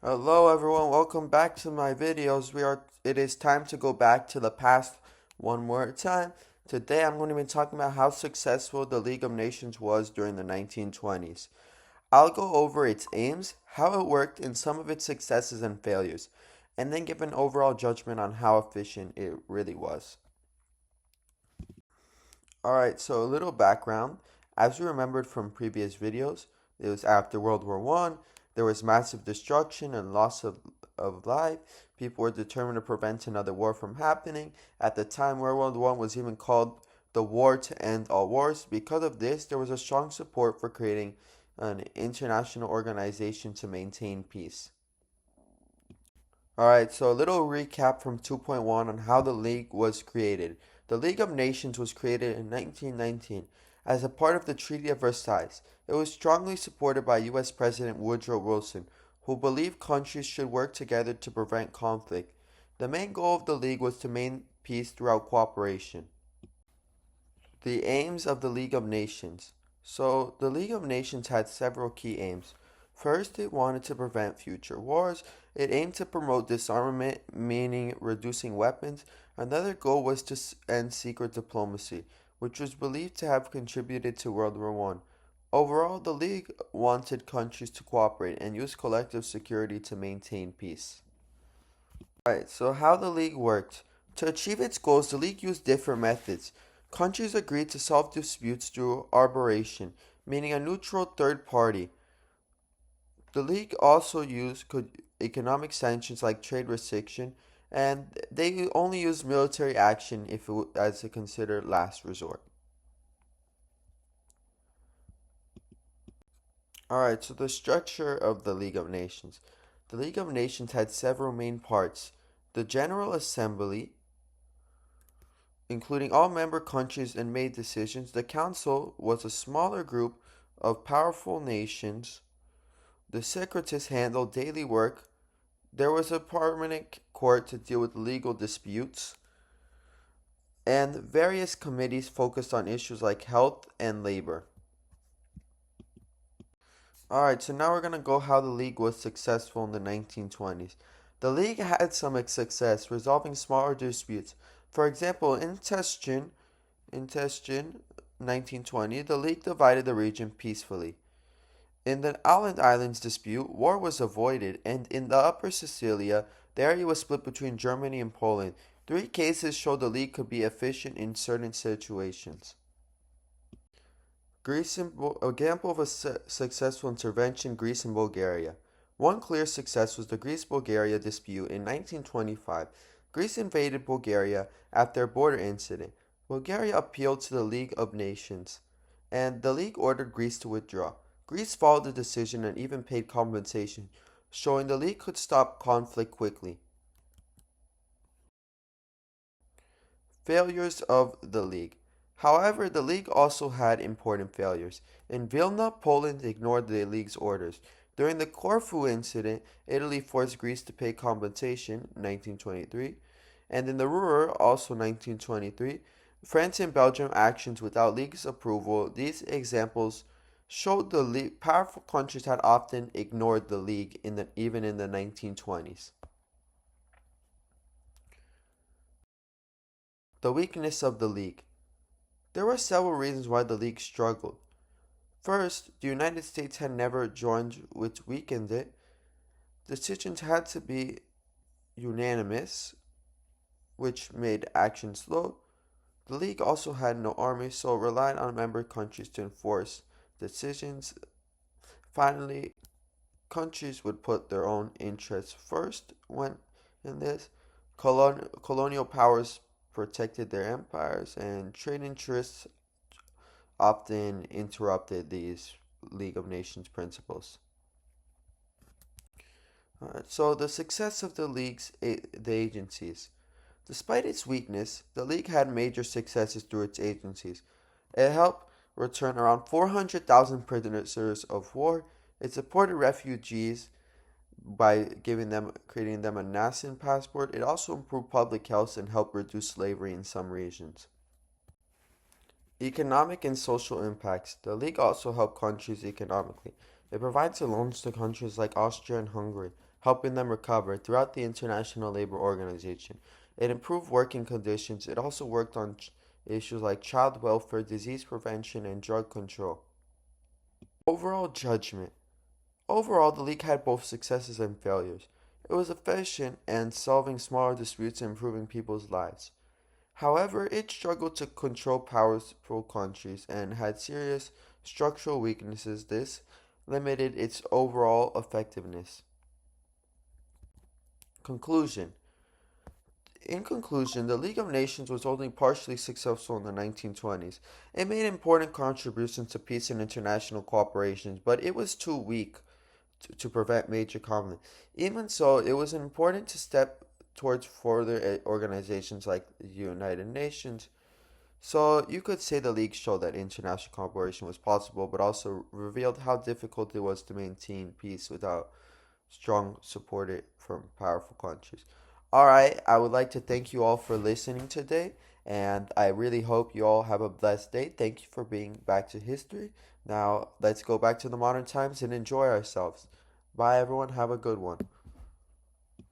Hello everyone, welcome back to my videos. It is time to go back to the past one more time. Today I'm going to be talking about how successful the League of Nations was during the 1920s. I'll go over its aims, how it worked, and some of its successes and failures, and then give an overall judgment on how efficient it really was. Alright, so a little background. As you remembered from previous videos, it was after World War One. There was massive destruction and loss of life. People were determined to prevent another war from happening. At the time, World War One was even called the war to end all wars. Because of this, there was a strong support for creating an international organization to maintain peace. Alright, so a little recap from 2.1 on how the League was created. The League of Nations was created in 1919 as a part of the Treaty of Versailles. It was strongly supported by US President Woodrow Wilson, who believed countries should work together to prevent conflict. The main goal of the League was to maintain peace throughout cooperation. The aims of the League of Nations. So, the League of Nations had several key aims. First, it wanted to prevent future wars. It aimed to promote disarmament, meaning reducing weapons. Another goal was to end secret diplomacy, which was believed to have contributed to World War One. Overall, the League wanted countries to cooperate and use collective security to maintain peace. Alright, so how the League worked. To achieve its goals, the League used different methods. Countries agreed to solve disputes through arbitration, meaning a neutral third party. The League also used economic sanctions like trade restriction, and they only used military action if as a considered last resort. Alright, so the structure of the League of Nations. The League of Nations had several main parts. The General Assembly, including all member countries and made decisions. The Council was a smaller group of powerful nations. The Secretaries handled daily work. There was a permanent court to deal with legal disputes. And various committees focused on issues like health and labor. Alright, so now we're going to go how the League was successful in the 1920s. The League had some success resolving smaller disputes. For example, in Testin 1920, the League divided the region peacefully. In the Åland Islands dispute, war was avoided, and in the Upper Sicilia, the area was split between Germany and Poland. Three cases show the League could be efficient in certain situations. Example of a successful intervention, Greece and Bulgaria. One clear success was the Greece-Bulgaria dispute in 1925. Greece invaded Bulgaria after a border incident. Bulgaria appealed to the League of Nations, and the League ordered Greece to withdraw. Greece followed the decision and even paid compensation, showing the League could stop conflict quickly. Failures of the League. However, the League also had important failures. In Vilna, Poland ignored the League's orders. During the Corfu incident, Italy forced Greece to pay compensation, 1923, and in the Ruhr, also 1923, France and Belgium actions without League's approval. These examples showed the powerful countries had often ignored the League even in the 1920s. The weakness of the League. There were several reasons why the League struggled. First, the United States had never joined, which weakened it. Decisions had to be unanimous, which made action slow. The League also had no army, so it relied on member countries to enforce decisions. Finally, countries would put their own interests first when in this. Colonial powers protected their empires, and trade interests often interrupted these League of Nations principles. So the success of the the agencies. Despite its weakness, the League had major successes through its agencies. It helped return around 400,000 prisoners of war. It supported refugees by creating them a Nassen passport. It also improved public health and helped reduce slavery in some regions. Economic and social impacts. The League also helped countries economically. It provides loans to countries like Austria and Hungary. helping them recover throughout the International Labor Organization. It improved working conditions. It also worked on issues like child welfare, disease prevention, and drug control. Overall judgment. Overall, the league had both successes and failures. It was efficient in solving smaller disputes and improving people's lives. However, it struggled to control powerful countries and had serious structural weaknesses. This limited its overall effectiveness. Conclusion. In conclusion, the League of Nations was only partially successful in the 1920s. It made important contributions to peace and international cooperation, but it was too weak to prevent major conflict. Even so, it was important to step towards further organizations like the United Nations. So you could say the League showed that international cooperation was possible, but also revealed how difficult it was to maintain peace without strong support from powerful countries. All right, I would like to thank you all for listening today, and I really hope you all have a blessed day. Thank you for being back to history. Now, let's go back to the modern times and enjoy ourselves. Bye, everyone. Have a good one.